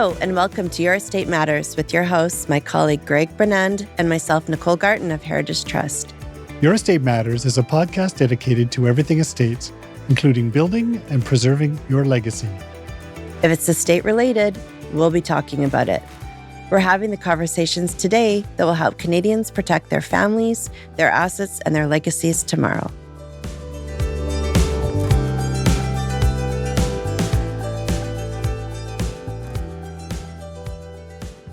Hello, and welcome to Your Estate Matters with your hosts, my colleague Greg Bernand and myself, Nicole Garten of Heritage Trust. Your Estate Matters is a podcast dedicated to everything estates, including building and preserving your legacy. If it's estate related, we'll be talking about it. We're having the conversations today that will help Canadians protect their families, their assets, and their legacies tomorrow.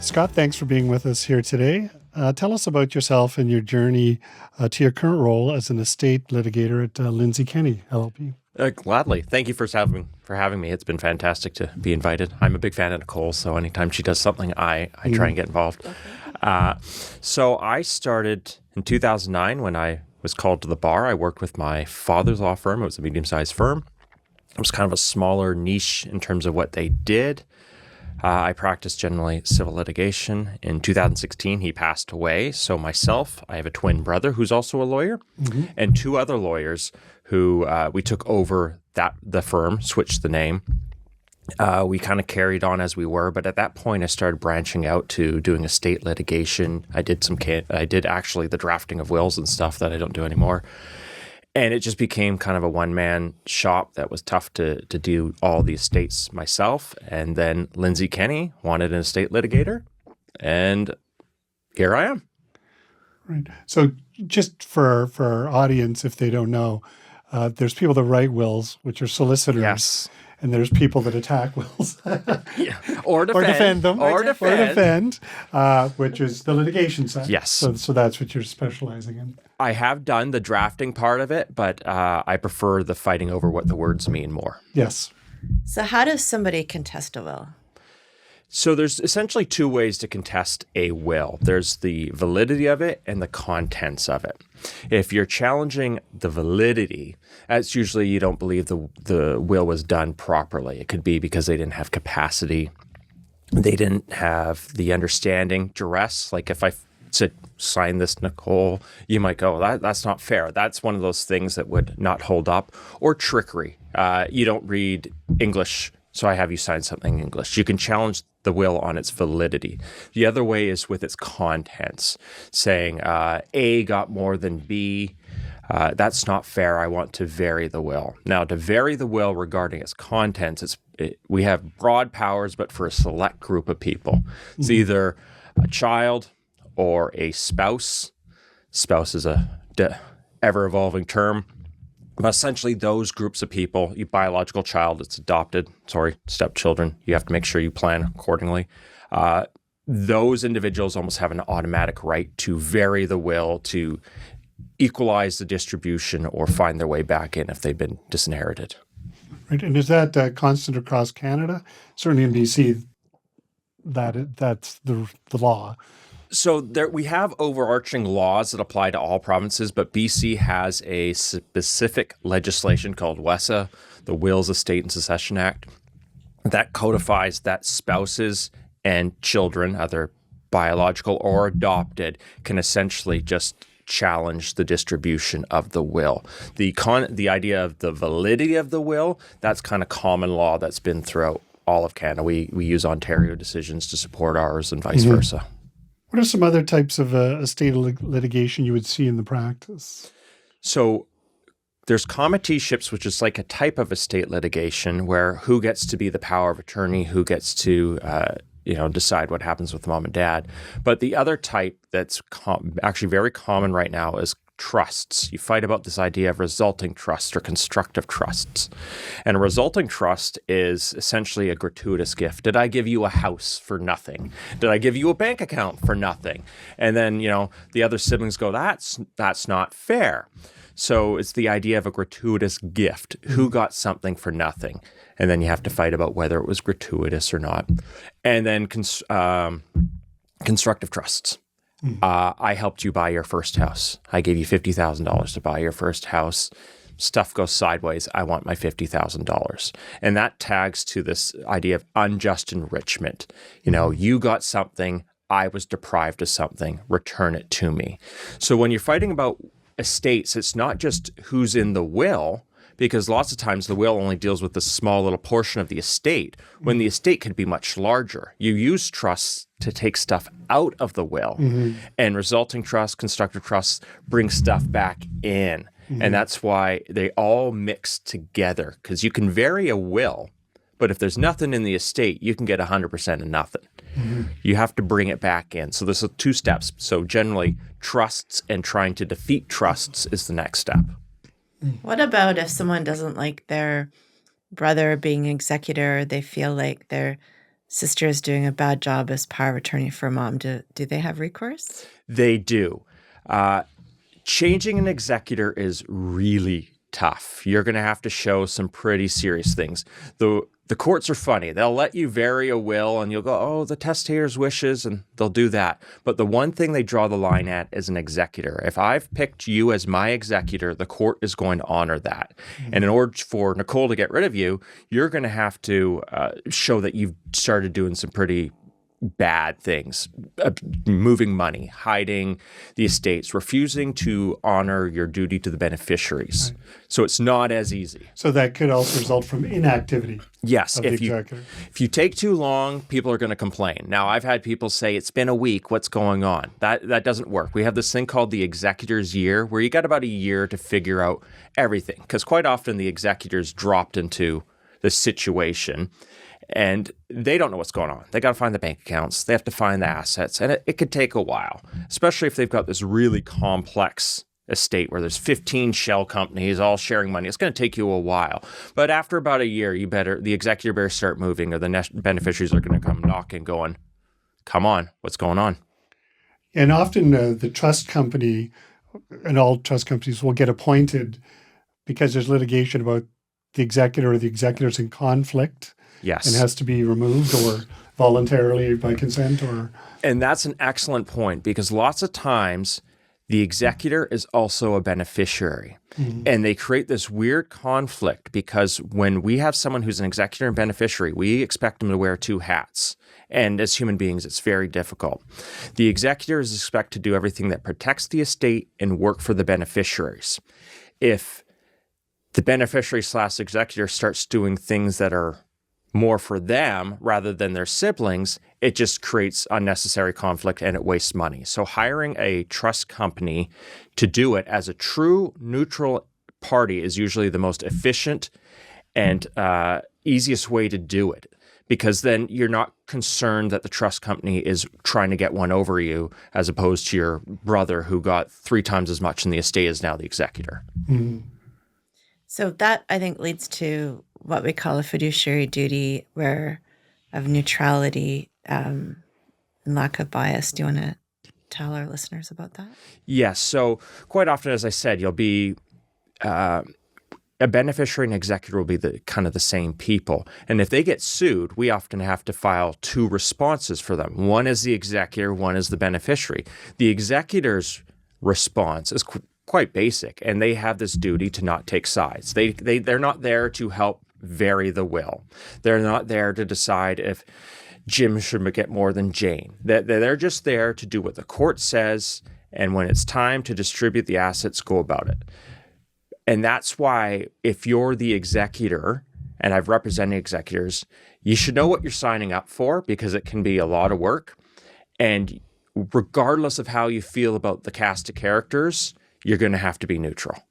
Scott, thanks for being with us here today. Tell us about yourself and your journey to your current role as an estate litigator at Lindsay Kenny LLP. Gladly. Thank you for having me. It's been fantastic to be invited. I'm a big fan of Nicole, so anytime she does something, I try and get involved. So I started in 2009 when I was called to the bar. I worked with my father's law firm. It was a medium-sized firm. It was kind of a smaller niche in terms of what they did. I practiced generally civil litigation. In 2016, he passed away. So myself, I have a twin brother who's also a lawyer, and two other lawyers who we took over the firm, switched the name. We kind of carried on as we were, but at that point, I started branching out to doing estate litigation. I did actually the drafting of wills and stuff that I don't do anymore. And it just became kind of a one-man shop that was tough to do all the estates myself. And then Lindsay Kenny wanted an estate litigator, and here I am. Right. So just for our audience, if they don't know, there's people that write wills, which are solicitors. Yes. And there's people that attack wills. Or defend them. Or defend. Which is the litigation side. Yes. So that's what you're specializing in. I have done the drafting part of it, but I prefer the fighting over what the words mean more. Yes. So how does somebody contest a will? So there's essentially two ways to contest a will. There's the validity of it and the contents of it. If you're challenging the validity, that's usually you don't believe the will was done properly. It could be because they didn't have capacity. They didn't have the understanding, duress. Like if I said, sign this, Nicole, you might go, that's not fair. That's one of those things that would not hold up. Or trickery. You don't read English, so I have you sign something in English. You can challenge the will on its validity. The other way is with its contents, saying A got more than B. That's not fair. I want to vary the will. Now, to vary the will regarding its contents, we have broad powers, but for a select group of people. It's either a child or a spouse. Spouse is a ever-evolving term. But essentially, those groups of people, your biological child, it's adopted, stepchildren, you have to make sure you plan accordingly. Those individuals almost have an automatic right to vary the will, to equalize the distribution, or find their way back in if they've been disinherited. Right. And is that constant across Canada? Certainly in BC, that's the law. So we have overarching laws that apply to all provinces, but BC has a specific legislation called WESA, the Wills, Estate and Succession Act, that codifies that spouses and children, either biological or adopted, can essentially just challenge the distribution of the will. The idea of the validity of the will, that's kind of common law that's been throughout all of Canada. We use Ontario decisions to support ours and vice versa. What are some other types of estate litigation you would see in the practice? So there's committeeships, which is like a type of estate litigation where who gets to be the power of attorney, who gets to decide what happens with mom and dad. But the other type that's actually very common right now is trusts. You fight about this idea of resulting trusts or constructive trusts. And a resulting trust is essentially a gratuitous gift. Did I give you a house for nothing? Did I give you a bank account for nothing? And then, the other siblings go, that's not fair. So it's the idea of a gratuitous gift. Who got something for nothing? And then you have to fight about whether it was gratuitous or not. And then constructive trusts. I helped you buy your first house. I gave you $50,000 to buy your first house. Stuff goes sideways. I want my $50,000. And that tags to this idea of unjust enrichment. You got something. I was deprived of something. Return it to me. So when you're fighting about estates, it's not just who's in the will, because lots of times the will only deals with the small little portion of the estate when the estate could be much larger. You use trusts to take stuff out of the will, and resulting trusts, constructive trusts bring stuff back in. And that's why they all mix together, because you can vary a will, but if there's nothing in the estate, you can get 100% of nothing. You have to bring it back in. So there's 2 steps. So generally, trusts and trying to defeat trusts is the next step. What about if someone doesn't like their brother being executor, they feel like their sister is doing a bad job as power of attorney for mom? Do they have recourse? They do. Changing an executor is really tough. You're going to have to show some pretty serious things. The courts are funny. They'll let you vary a will and you'll go, oh, the testator's wishes, and they'll do that. But the one thing they draw the line at is an executor. If I've picked you as my executor, the court is going to honor that. And in order for Nicole to get rid of you, you're going to have to show that you've started doing some pretty bad things, moving money, hiding the estates, refusing to honor your duty to the beneficiaries. Right. So it's not as easy. So that could also result from inactivity. Yes. Of the executor. If you take too long, people are going to complain. Now, I've had people say, it's been a week, what's going on? That doesn't work. We have this thing called the executor's year, where you got about a year to figure out everything. Because quite often the executors dropped into the situation and they don't know what's going on. They got to find the bank accounts. They have to find the assets. And it could take a while, especially if they've got this really complex estate where there's 15 shell companies all sharing money. It's going to take you a while. But after about a year, the executor better start moving, or the beneficiaries are going to come knocking going, come on, what's going on? And often the trust company, and all trust companies will get appointed because there's litigation about the executor or the executor's in conflict. Yes. And has to be removed, or voluntarily by consent, or... And that's an excellent point, because lots of times the executor is also a beneficiary. And they create this weird conflict, because when we have someone who's an executor and beneficiary, we expect them to wear 2 hats. And as human beings, it's very difficult. The executor is expected to do everything that protects the estate and work for the beneficiaries. If the beneficiary / executor starts doing things that are more for them rather than their siblings, it just creates unnecessary conflict and it wastes money. So hiring a trust company to do it as a true neutral party is usually the most efficient and easiest way to do it, because then you're not concerned that the trust company is trying to get one over you, as opposed to your brother who got 3 times as much in the estate as now the executor. So that, I think, leads to what we call a fiduciary duty, of neutrality and lack of bias. Do you want to tell our listeners about that? Yes. So quite often, as I said, you'll be a beneficiary and executor will be the same people. And if they get sued, we often have to file 2 responses for them. One is the executor, one is the beneficiary. The executor's response is quite basic, and they have this duty to not take sides. They're not there to help vary the will. They're not there to decide if Jim should get more than Jane. They're just there to do what the court says, and when it's time to distribute the assets, go about it. And that's why if you're the executor, and I've represented executors, you should know what you're signing up for, because it can be a lot of work. And regardless of how you feel about the cast of characters, you're going to have to be neutral.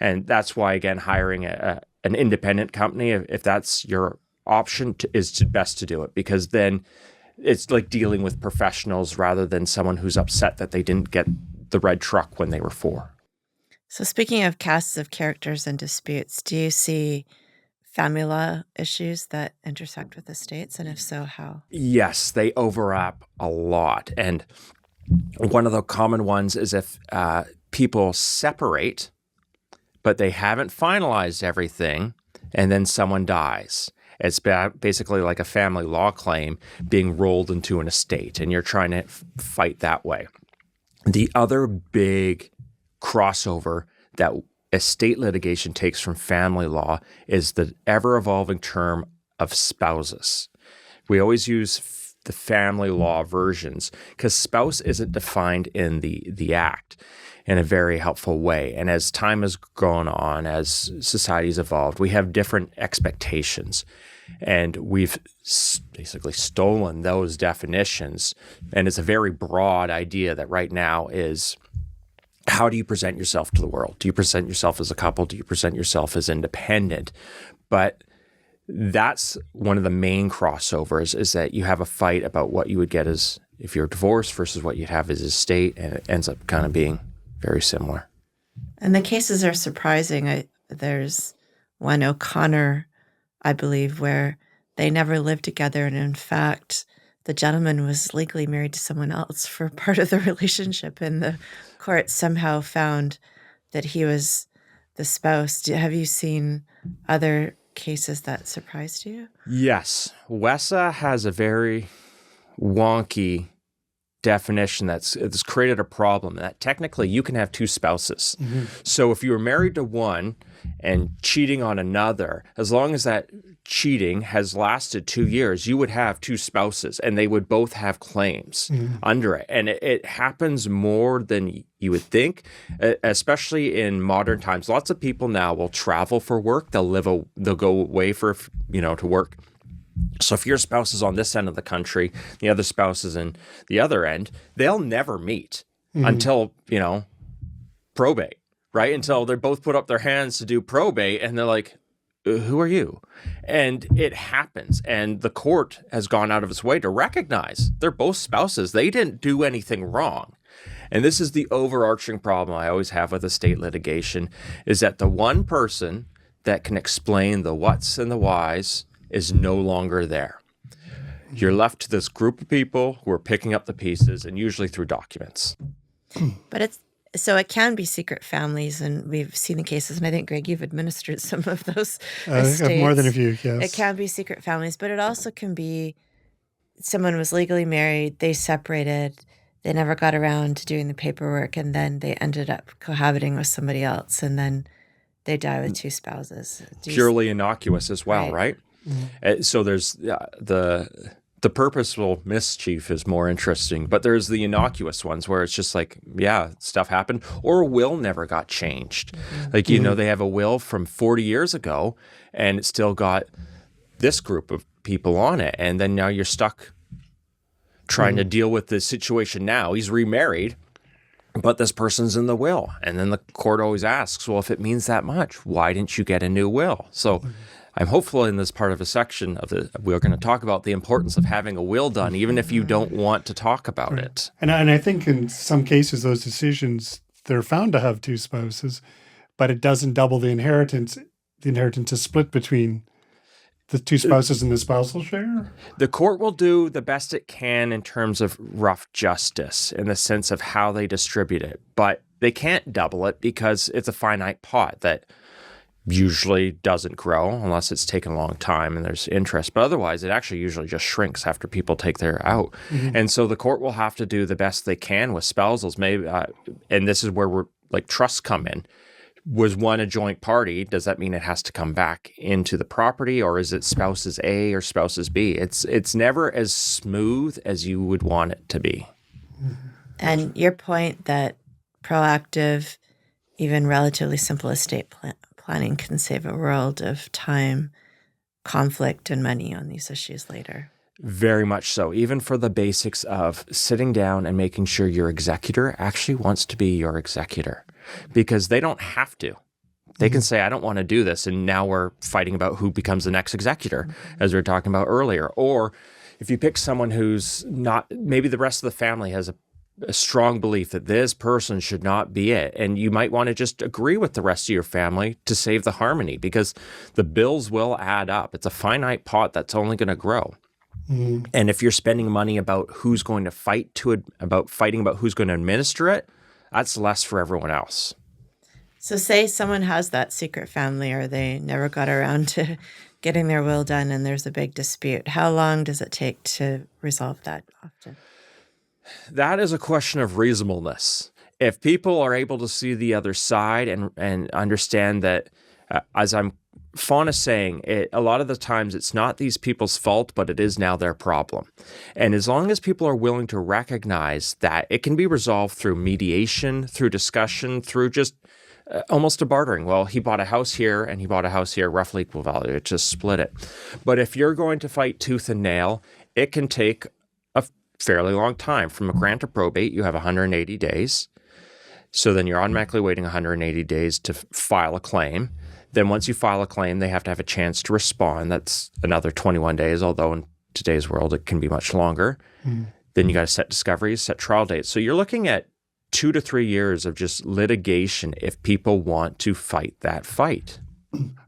And that's why, again, hiring an independent company, if that's your option, is best to do it, because then it's like dealing with professionals rather than someone who's upset that they didn't get the red truck when they were 4. So speaking of casts of characters and disputes, do you see family law issues that intersect with estates? And if so, how? Yes, they overlap a lot. And one of the common ones is if people separate, but they haven't finalized everything, and then someone dies. It's basically like a family law claim being rolled into an estate, and you're trying to fight that way. The other big crossover that estate litigation takes from family law is the ever-evolving term of spouses. We always use the family law versions, because spouse isn't defined in the act in a very helpful way. And as time has gone on, as society's evolved, we have different expectations. And we've basically stolen those definitions. And it's a very broad idea that right now is, how do you present yourself to the world? Do you present yourself as a couple? Do you present yourself as independent? But that's one of the main crossovers, is that you have a fight about what you would get as if you're divorced versus what you'd have as estate, and it ends up kind of being very similar. And the cases are surprising. There's one, O'Connor, I believe, where they never lived together. And in fact, the gentleman was legally married to someone else for part of the relationship. And the court somehow found that he was the spouse. Have you seen other cases that surprised you? Yes. WESA has a very wonky definition that's created a problem that technically you can have two spouses. So if you were married to one and cheating on another, as long as that cheating has lasted 2 years, you would have two spouses and they would both have claims under it. And it happens more than you would think, especially in modern times. Lots of people now will travel for work. They'll go away for, to work. So if your spouse is on this end of the country, the other spouse is in the other end, they'll never meet until, probate, right? Until they're both put up their hands to do probate and they're like, who are you? And it happens. And the court has gone out of its way to recognize they're both spouses. They didn't do anything wrong. And this is the overarching problem I always have with estate litigation, is that the one person that can explain the whats and the whys is no longer there. You're left to this group of people who are picking up the pieces, and usually through documents. But it can be secret families, and we've seen the cases, and I think, Greg, you've administered some of those estates. More than a few, yes. It can be secret families, but it also can be someone was legally married, they separated, they never got around to doing the paperwork, and then they ended up cohabiting with somebody else, and then they die with two spouses. Purely innocuous as well, right? So there's the purposeful mischief is more interesting, but there's the innocuous ones where it's just like, yeah, stuff happened, or a will never got changed. Like, they have a will from 40 years ago and it still got this group of people on it. And then now you're stuck trying to deal with the situation now. He's remarried, but this person's in the will. And then the court always asks, well, if it means that much, why didn't you get a new will? So I'm hopeful in this part of a section we're going to talk about the importance of having a will done, even if you don't want to talk about it. And I think in some cases, those decisions, they're found to have two spouses, but it doesn't double the inheritance. The inheritance is split between the two spouses and the spousal share? The court will do the best it can in terms of rough justice, in the sense of how they distribute it, but they can't double it because it's a finite pot that usually doesn't grow unless it's taken a long time and there's interest. But otherwise, it actually usually just shrinks after people take their out. And so the court will have to do the best they can with spousals. Maybe, and this is where trusts come in. Was one a joint party? Does that mean it has to come back into the property, or is it spouses A or spouses B? It's never as smooth as you would want it to be. And your point that proactive, even relatively simple estate planning can save a world of time, conflict, and money on these issues later. Very much so. Even for the basics of sitting down and making sure your executor actually wants to be your executor, because they don't have to. They can say, I don't want to do this. And now we're fighting about who becomes the next executor, as we were talking about earlier. Or if you pick someone who's not, maybe the rest of the family has a strong belief that this person should not be it. And you might want to just agree with the rest of your family to save the harmony, because the bills will add up. It's a finite pot that's only going to grow. And if you're spending money about who's going to fighting about who's going to administer it, that's less for everyone else. So say someone has that secret family, or they never got around to getting their will done and there's a big dispute. How long does it take to resolve that often? That is a question of reasonableness. If people are able to see the other side and understand that, as I'm Fauna's saying, a lot of the times it's not these people's fault, but it is now their problem. And as long as people are willing to recognize that it can be resolved through mediation, through discussion, through just almost a bartering. Well, he bought a house here and he bought a house here, roughly equal value. Just split it. But if you're going to fight tooth and nail, it can take a fairly long time. From a grant to probate, you have 180 days. So then you're automatically waiting 180 days to file a claim. Then once you file a claim, they have to have a chance to respond. That's another 21 days, although in today's world, it can be much longer. Then you got to set discoveries, set trial dates. So you're looking at 2 to 3 years of just litigation if people want to fight that fight.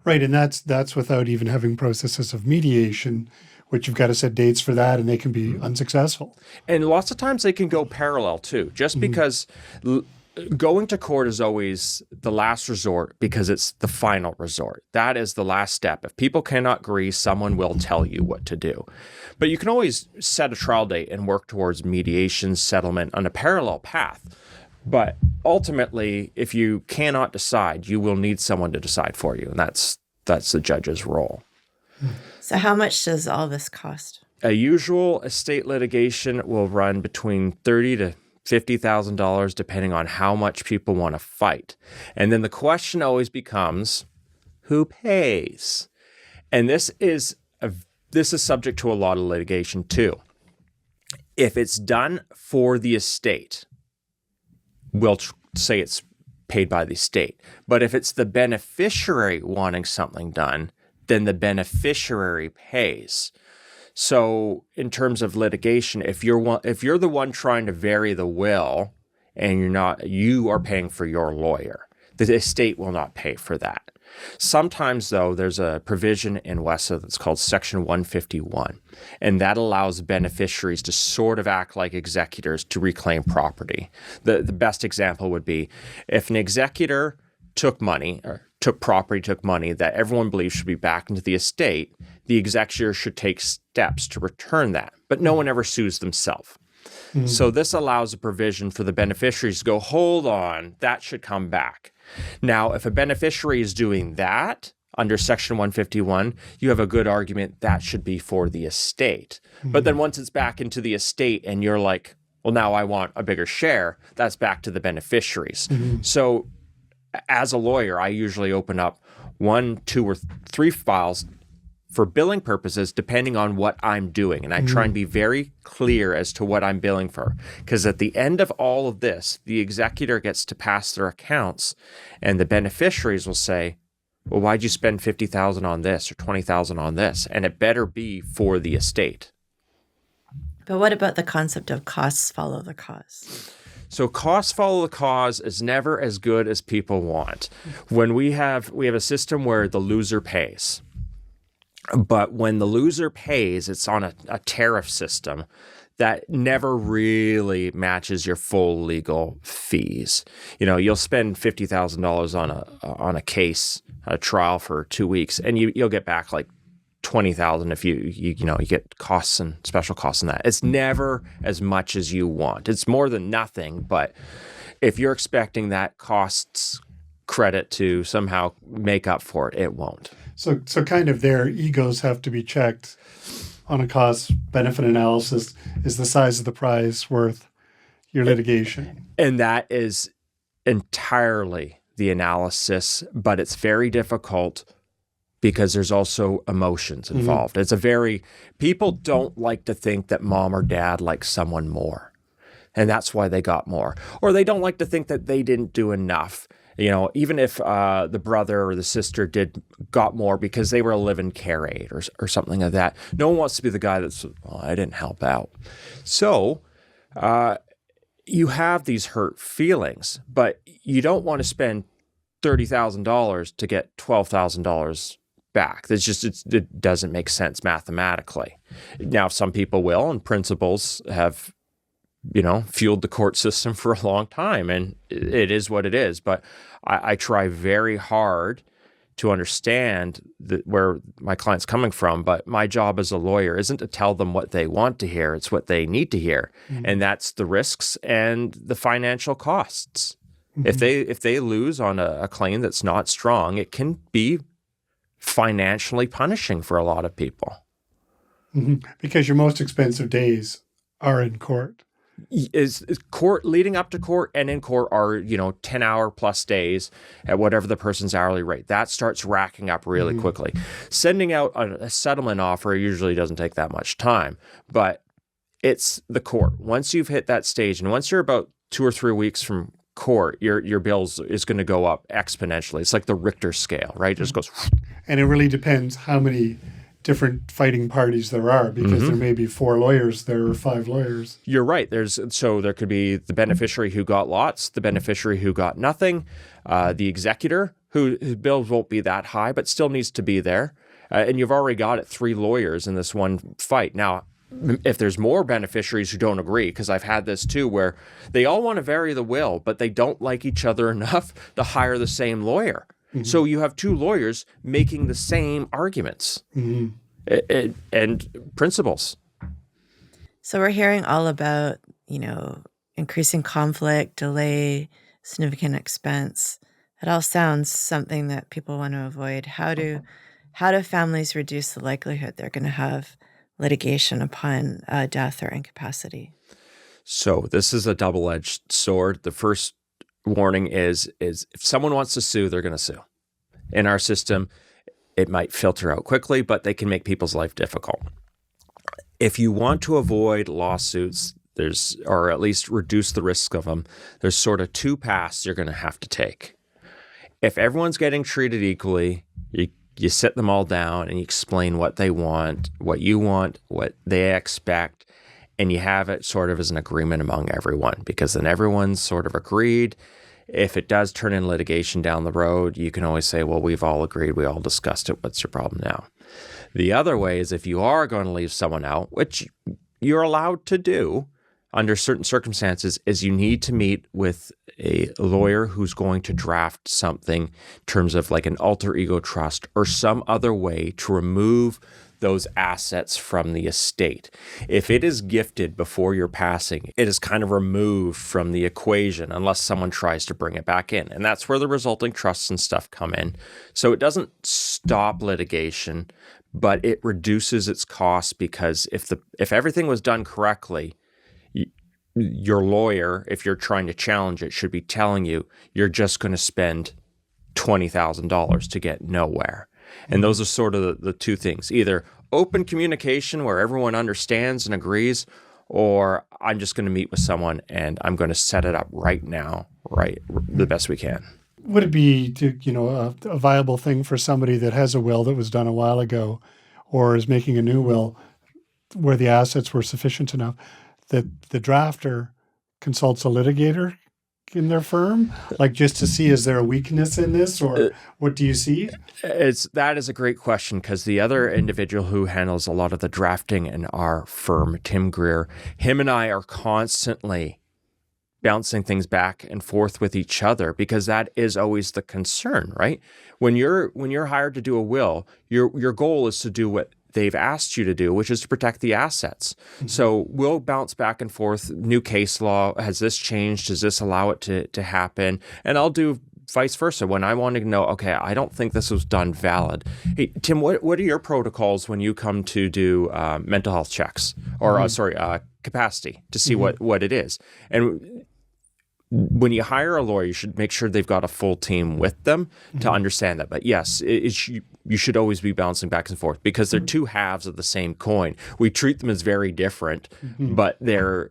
Right, and that's without even having processes of mediation, which you've got to set dates for that, and they can be unsuccessful. And lots of times they can go parallel too, just because going to court is always the last resort because it's the final resort. That is the last step. If people cannot agree, someone will tell you what to do. But you can always set a trial date and work towards mediation, settlement on a parallel path. But ultimately, if you cannot decide, you will need someone to decide for you. And that's the judge's role. So how much does all this cost? A usual estate litigation will run between $30,000 to $50,000, depending on how much people want to fight. And then the question always becomes, who pays? And this is subject to a lot of litigation too. If it's done for the estate, we'll say it's paid by the estate. But if it's the beneficiary wanting something done, then the beneficiary pays. So in terms of litigation, if you're the one trying to vary the will and you are paying for your lawyer, the estate will not pay for that. Sometimes, though, there's a provision in WESA that's called Section 151, and that allows beneficiaries to sort of act like executors to reclaim property. The best example would be if an executor took money that everyone believes should be back into the estate, the executor should take steps to return that, but no one ever sues themselves. So this allows a provision for the beneficiaries to go, hold on, that should come back. Now, if a beneficiary is doing that under Section 151, you have a good argument that should be for the estate. But then once it's back into the estate and you're like, well, now I want a bigger share, that's back to the beneficiaries. So as a lawyer, I usually open up 1, 2, or 3 files for billing purposes, depending on what I'm doing. And I try and be very clear as to what I'm billing for. Because at the end of all of this, the executor gets to pass their accounts and the beneficiaries will say, well, why'd you spend $50,000 on this or $20,000 on this? And it better be for the estate. But what about the concept of costs follow the cause? So costs follow the cause is never as good as people want. When we have a system where the loser pays. But when the loser pays, it's on a tariff system that never really matches your full legal fees. You'll spend $50,000 on a case, a trial for 2 weeks, and you'll get back like $20,000 if you get costs and special costs in that. It's never as much as you want. It's more than nothing, but if you're expecting that costs credit to somehow make up for it, it won't. So kind of their egos have to be checked on a cost-benefit analysis. Is the size of the prize worth your litigation? And that is entirely the analysis, but it's very difficult because there's also emotions involved. People don't like to think that mom or dad likes someone more, and that's why they got more. Or they don't like to think that they didn't do enough. Even if the brother or the sister got more because they were a live-in care aide or something like that. No one wants to be the guy that's, well, I didn't help out. So you have these hurt feelings, but you don't want to spend $30,000 to get $12,000 back. It doesn't make sense mathematically. Now, some people will, and principals have fueled the court system for a long time, and it is what it is. But I try very hard to understand where my client's coming from. But my job as a lawyer isn't to tell them what they want to hear. It's what they need to hear. And that's the risks and the financial costs. If they lose on a claim that's not strong, it can be financially punishing for a lot of people. Because your most expensive days are in court. Is court, leading up to court and in court are, 10-hour plus days at whatever the person's hourly rate. That starts racking up really quickly. Sending out a settlement offer usually doesn't take that much time, but it's the court. Once you've hit that stage, and once you're about 2 or 3 weeks from court, your bills is going to go up exponentially. It's like the Richter scale, right? It just goes. And it really depends how many different fighting parties there are, because there may be 4 lawyers, there are 5 lawyers. You're right. So there could be the beneficiary who got lots, the beneficiary who got nothing, the executor whose bills won't be that high, but still needs to be there. And you've already got 3 lawyers in this one fight. Now, if there's more beneficiaries who don't agree, because I've had this too, where they all want to vary the will, but they don't like each other enough to hire the same lawyer. So you have 2 lawyers making the same arguments and principles. So we're hearing all about, increasing conflict, delay, significant expense. It all sounds something that people want to avoid. How do families reduce the likelihood they're going to have litigation upon death or incapacity? So this is a double-edged sword. The first warning is if someone wants to sue, they're going to sue. In our system, it might filter out quickly, but they can make people's life difficult. If you want to avoid lawsuits, or at least reduce the risk of them, there's sort of 2 paths you're going to have to take. If everyone's getting treated equally, you sit them all down and you explain what they want, what you want, what they expect, and you have it sort of as an agreement among everyone, because then everyone's sort of agreed. If it does turn in litigation down the road, you can always say, well, we've all agreed, we all discussed it, what's your problem now? The other way is if you are going to leave someone out, which you're allowed to do under certain circumstances, is you need to meet with a lawyer who's going to draft something in terms of like an alter ego trust or some other way to remove those assets from the estate. If it is gifted before your passing, it is kind of removed from the equation unless someone tries to bring it back in. And that's where the resulting trusts and stuff come in. So it doesn't stop litigation, but it reduces its costs, because if everything was done correctly, your lawyer, if you're trying to challenge it, should be telling you you're just going to spend $20,000 to get nowhere. And those are sort of the 2 things. Either open communication where everyone understands and agrees, or I'm just going to meet with someone and I'm going to set it up right now, the best we can. Would it be a viable thing for somebody that has a will that was done a while ago, or is making a new will where the assets were sufficient enough, that the drafter consults a litigator in their firm, like just to see, is there a weakness in this, or what do you see? That is a great question, because the other individual who handles a lot of the drafting in our firm, Tim Greer, him and I are constantly bouncing things back and forth with each other, because that is always the concern, right? When you're hired to do a will, your goal is to do what they've asked you to do, which is to protect the assets. So we'll bounce back and forth. New case law, has this changed? Does this allow it to happen? And I'll do vice versa when I want to know, okay, I don't think this was done valid. Hey, Tim, what are your protocols when you come to do mental health checks or capacity to see what it is? And when you hire a lawyer, you should make sure they've got a full team with them to understand that. But yes, you should always be bouncing back and forth, because they're 2 halves of the same coin. We treat them as very different, but the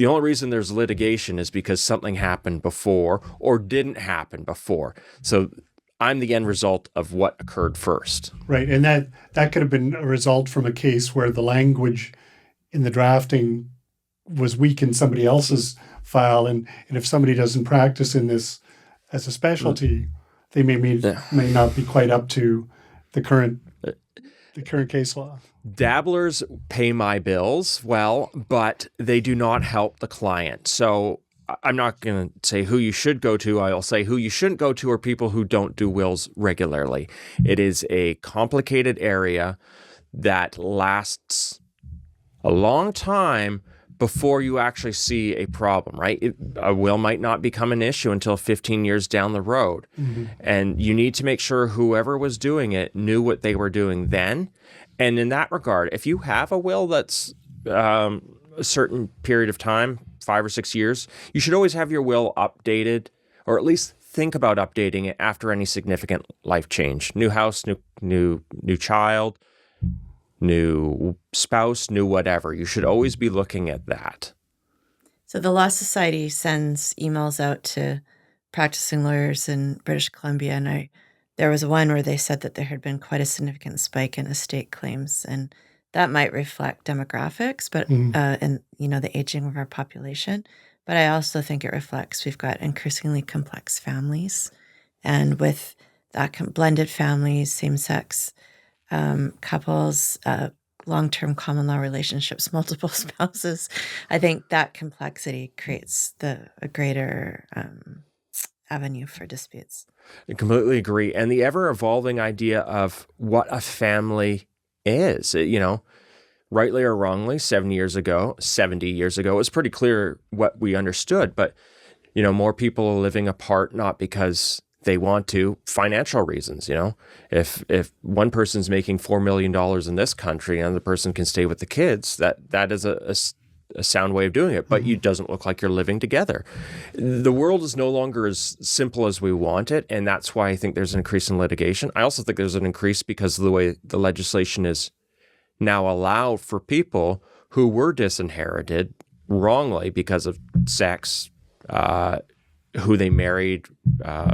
only reason there's litigation is because something happened before or didn't happen before. So I'm the end result of what occurred first. Right, and that could have been a result from a case where the language in the drafting was weak in somebody else's file, and if somebody doesn't practice in this as a specialty, they may not be quite up to the current case law. Dabblers pay my bills well, but they do not help the client. So I'm not going to say who you should go to. I'll say who you shouldn't go to are people who don't do wills regularly. It is a complicated area that lasts a long time, before you actually see a problem, right? A will might not become an issue until 15 years down the road. And you need to make sure whoever was doing it knew what they were doing then. And in that regard, if you have a will that's a certain period of time, 5 or 6 years, you should always have your will updated, or at least think about updating it after any significant life change. New house, new child, new spouse, new whatever. You should always be looking at that. So the Law Society sends emails out to practicing lawyers in British Columbia, and there was one where they said that there had been quite a significant spike in estate claims, and that might reflect demographics, but and the aging of our population. But I also think it reflects we've got increasingly complex families, and with that blended families, same-sex couples, long-term common law relationships, multiple spouses. I think that complexity creates a greater avenue for disputes. I completely agree. And the ever-evolving idea of what a family is, rightly or wrongly, 70 years ago, it was pretty clear what we understood. But, more people are living apart, not because they want to, financial reasons. If one person's making $4 million in this country and the person can stay with the kids, that is a sound way of doing it, but it doesn't look like you're living together. The world is no longer as simple as we want it, and that's why I think there's an increase in litigation. I also think there's an increase because of the way the legislation is now allowed for people who were disinherited wrongly because of sex, who they married,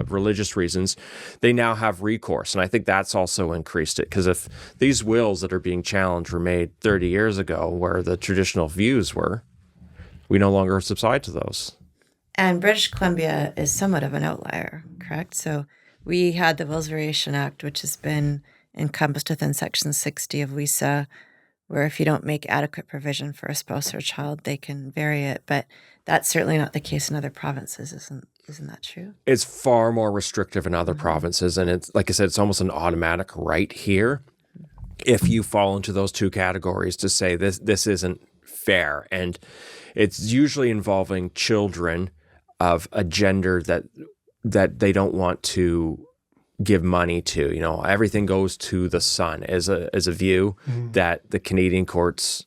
religious reasons, they now have recourse. And I think that's also increased it, because if these wills that are being challenged were made 30 years ago where the traditional views were, we no longer subside to those. And British Columbia is somewhat of an outlier, correct? So we had the Wills Variation Act, which has been encompassed within Section 60 of WISA, where if you don't make adequate provision for a spouse or a child, they can vary it. But that's certainly not the case in other provinces, isn't that true? It's far more restrictive in other provinces. And it's, like I said, it's almost an automatic right here if you fall into those two categories to say this isn't fair. And it's usually involving children of a gender that they don't want to give money to. Everything goes to the son as a view that the Canadian courts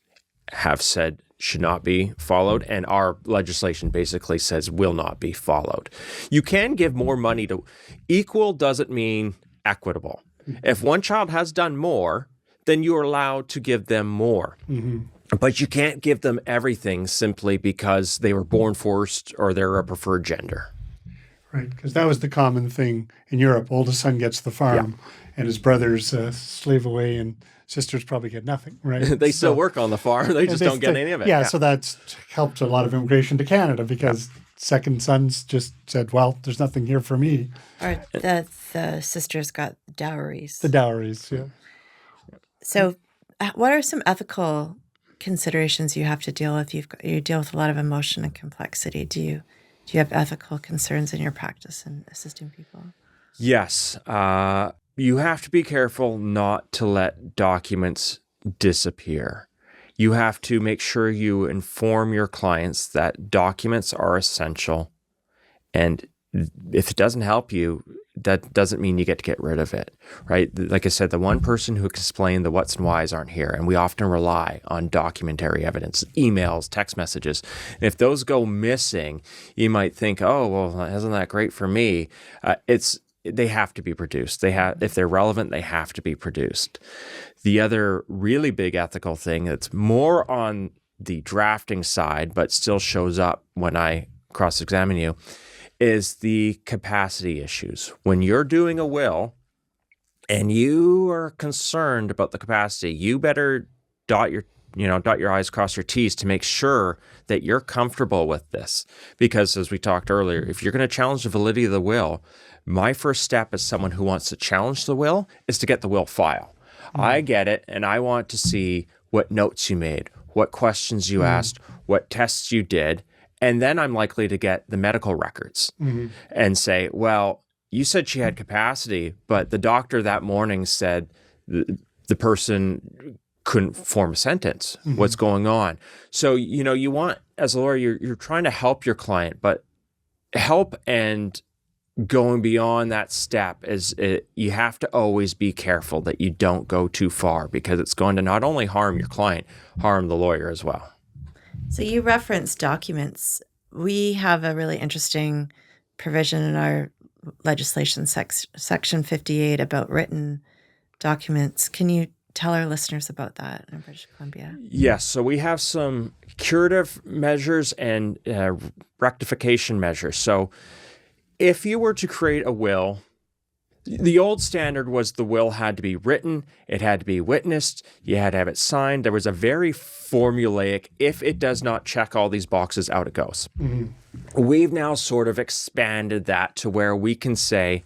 have said should not be followed, and our legislation basically says will not be followed. You can give more money to equal doesn't mean equitable. If one child has done more, then you're allowed to give them more. But you can't give them everything simply because they were born first or they're a preferred gender. Right, because that was the common thing in Europe. Oldest son gets the farm, and his brothers slave away, and sisters probably get nothing, right? They still work on the farm. They just don't get any of it. Yeah, so that's helped a lot of immigration to Canada because second sons just said, well, there's nothing here for me. Or the sisters got dowries. The dowries, yeah. So what are some ethical considerations you have to deal with? You deal with a lot of emotion and complexity. Do you have ethical concerns in your practice in assisting people? Yes. You have to be careful not to let documents disappear. You have to make sure you inform your clients that documents are essential. And if it doesn't help you, that doesn't mean you get to get rid of it, right? Like I said, the one person who can explain the what's and whys aren't here. And we often rely on documentary evidence, emails, text messages. And if those go missing, you might think, oh, well, isn't that great for me? They have to be produced. If they're relevant, they have to be produced. The other really big ethical thing that's more on the drafting side, but still shows up when I cross-examine you, is the capacity issues. When you're doing a will and you are concerned about the capacity, you better dot your I's, cross your T's to make sure that you're comfortable with this. Because as we talked earlier, if you're going to challenge the validity of the will, my first step as someone who wants to challenge the will is to get the will file. I get it, and I want to see what notes you made, what questions you asked, what tests you did, and then I'm likely to get the medical records and say, well, you said she had capacity, but the doctor that morning said the person couldn't form a sentence. What's going on? So, you want, as a lawyer, you're trying to help your client, but help and going beyond that step you have to always be careful that you don't go too far, because it's going to not only harm your client, harm the lawyer as well. So you referenced documents. We have a really interesting provision in our legislation, section 58, about written documents. Can you tell our listeners about that in British Columbia? Yes. So we have some curative measures and rectification measures. So if you were to create a will, the old standard was the will had to be written, it had to be witnessed, you had to have it signed. There was a very formulaic, if it does not check all these boxes, out it goes. We've now sort of expanded that to where we can say,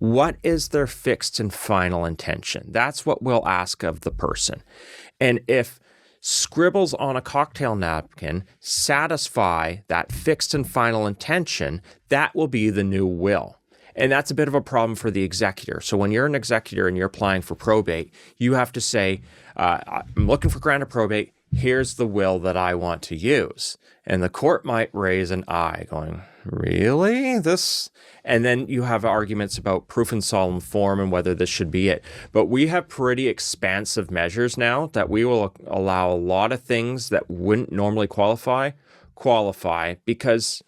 what is their fixed and final intention? That's what we'll ask of the person. And if scribbles on a cocktail napkin satisfy that fixed and final intention, that will be the new will. And that's a bit of a problem for the executor. So when you're an executor and you're applying for probate, you have to say, I'm looking for grant of probate. Here's the will that I want to use. And the court might raise an eye going, really? This? And then you have arguments about proof in solemn form and whether this should be it. But we have pretty expansive measures now that we will allow a lot of things that wouldn't normally qualify, because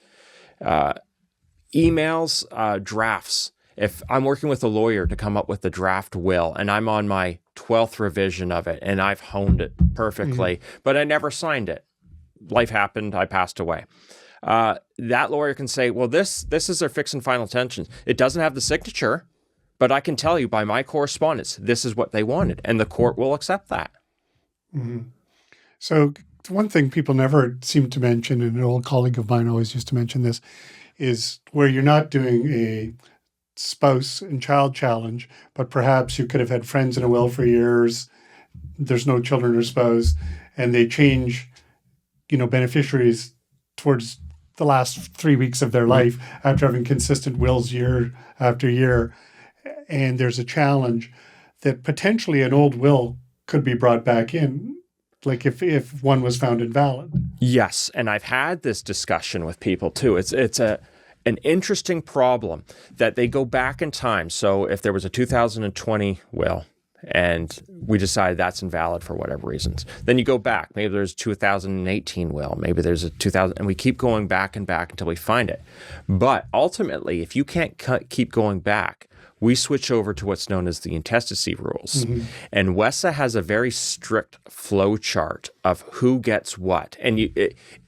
emails, drafts. If I'm working with a lawyer to come up with a draft will and I'm on my 12th revision of it and I've honed it perfectly, but I never signed it. Life happened, I passed away. That lawyer can say, well, this is their fixed and final intention. It doesn't have the signature, but I can tell you by my correspondence, this is what they wanted. And the court will accept that. So one thing people never seem to mention, and an old colleague of mine always used to mention this, is where you're not doing a spouse and child challenge, but perhaps you could have had friends in a will for years, there's no children or spouse, and they change, beneficiaries towards the last 3 weeks of their life after having consistent wills year after year. And there's a challenge that potentially an old will could be brought back in, like if one was found invalid. Yes, and I've had this discussion with people too. It's an interesting problem that they go back in time. So if there was a 2020 will and we decide that's invalid for whatever reasons, then you go back. Maybe there's a 2018 will, maybe there's a 2000, and we keep going back and back until we find it. But ultimately, if you can't keep going back, we switch over to what's known as the intestacy rules. And WESA has a very strict flow chart of who gets what. And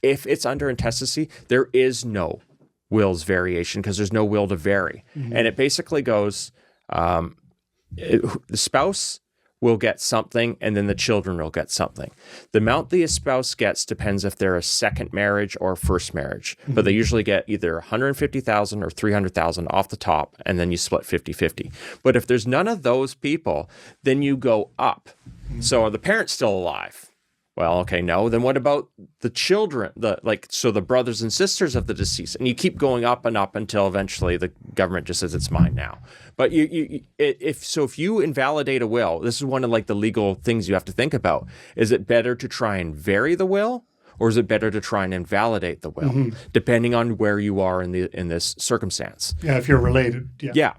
if it's under intestacy, there is no will's variation because there's no will to vary. And it basically goes, the spouse will get something and then the children will get something. The amount the spouse gets depends if they're a second marriage or a first marriage, but they usually get either $150,000 or $300,000 off the top, and then you split 50-50. But if there's none of those people, then you go up. So are the parents still alive? Well, okay, no. Then what about the children? So the brothers and sisters of the deceased, and you keep going up and up until eventually the government just says it's mine now. But if you invalidate a will, this is one of the legal things you have to think about. Is it better to try and vary the will, or is it better to try and invalidate the will, depending on where you are in this circumstance? Yeah, if you're related. Yeah.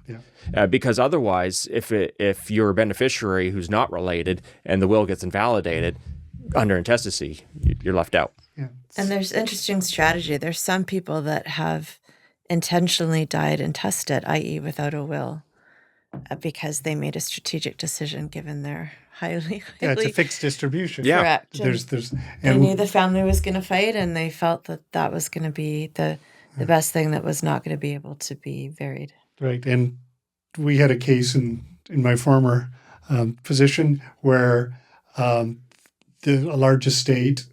Because otherwise, if you're a beneficiary who's not related and the will gets invalidated under intestacy, you're left out. Yeah. And there's interesting strategy. There's some people that have intentionally died intestate, i.e. without a will, because they made a strategic decision given their highly Yeah, it's a fixed distribution. Yeah. correct. They knew the family was going to fight, and they felt that was going to be the best thing that was not going to be able to be varied. Right. And we had a case in my former position where a large estate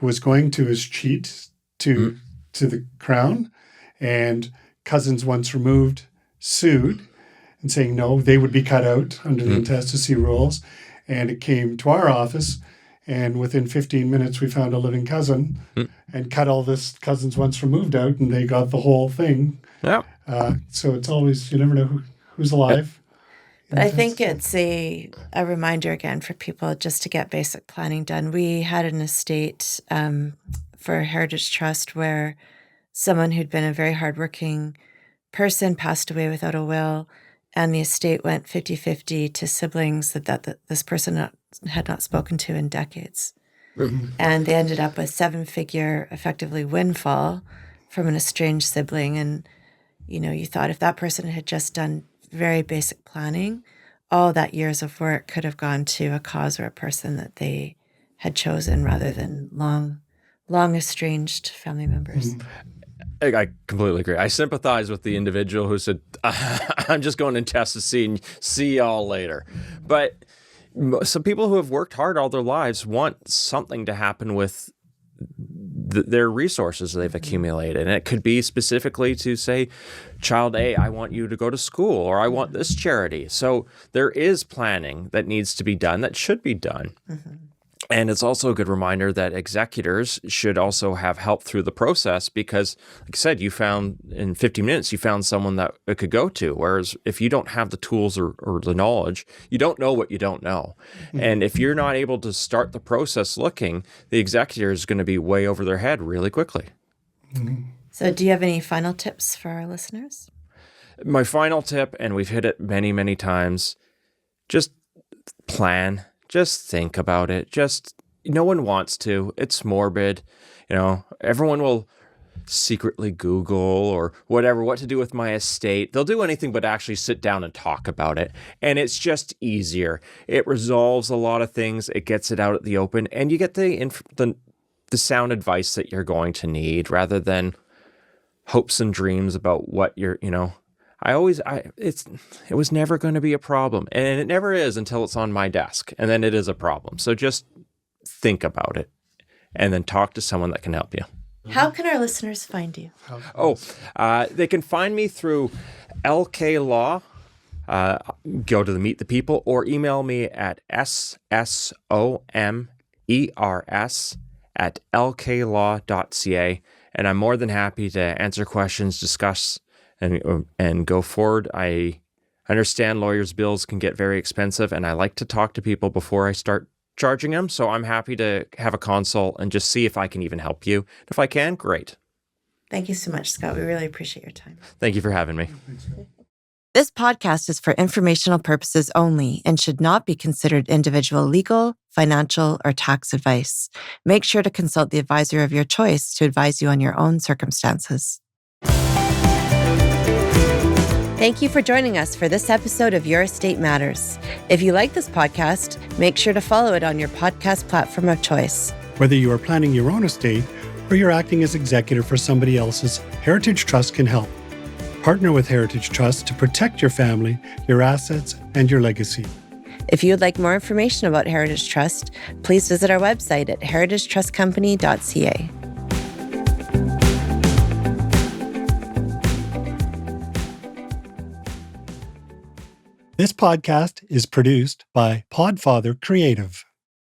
was going to escheat to the crown, and cousins once removed sued and saying no, they would be cut out under the intestacy rules. And it came to our office, and within 15 minutes we found a living cousin and cut all this cousins once removed out, and they got the whole thing. Yeah. So it's always, you never know who's alive. But I think it's a reminder again for people just to get basic planning done. We had an estate for a Heritage Trust where someone who'd been a very hardworking person passed away without a will, and the estate went 50-50 to siblings that this person had not spoken to in decades. And they ended up with 7-figure, effectively, windfall from an estranged sibling. And, you thought if that person had just done very basic planning, all that years of work could have gone to a cause or a person that they had chosen rather than long estranged family members. I completely agree. I sympathize with the individual who said, I'm just going to test the scene. See y'all later. But some people who have worked hard all their lives want something to happen with their resources they've accumulated. And it could be specifically to say, child A, I want you to go to school, or I want this charity. So there is planning that needs to be done, that should be done. And it's also a good reminder that executors should also have help through the process because, like I said, you found in 50 minutes, you found someone that it could go to. Whereas if you don't have the tools or the knowledge, you don't know what you don't know. And if you're not able to start the process looking, the executor is going to be way over their head really quickly. So do you have any final tips for our listeners? My final tip, and we've hit it many, many times, just plan. Just think about it. No one wants to. It's morbid. Everyone will secretly Google or whatever, what to do with my estate. They'll do anything but actually sit down and talk about it. And it's just easier. It resolves a lot of things. It gets it out at the open, and you get the sound advice that you're going to need rather than hopes and dreams about what you're, it was never going to be a problem, and it never is until it's on my desk, and then it is a problem. So just think about it and then talk to someone that can help you. How can our listeners find you? They can find me through LK Law. Go to the Meet the People or email me at ssomers@lklaw.ca, and I'm more than happy to answer questions, discuss, and go forward. I understand lawyers' bills can get very expensive, and I like to talk to people before I start charging them. So I'm happy to have a consult and just see if I can even help you. If I can, great. Thank you so much, Scott. We really appreciate your time. Thank you for having me. This podcast is for informational purposes only and should not be considered individual legal, financial, or tax advice. Make sure to consult the advisor of your choice to advise you on your own circumstances. Thank you for joining us for this episode of Your Estate Matters. If you like this podcast, make sure to follow it on your podcast platform of choice. Whether you are planning your own estate or you're acting as executor for somebody else's, Heritage Trust can help. Partner with Heritage Trust to protect your family, your assets, and your legacy. If you would like more information about Heritage Trust, please visit our website at heritagetrustcompany.ca. This podcast is produced by Podfather Creative.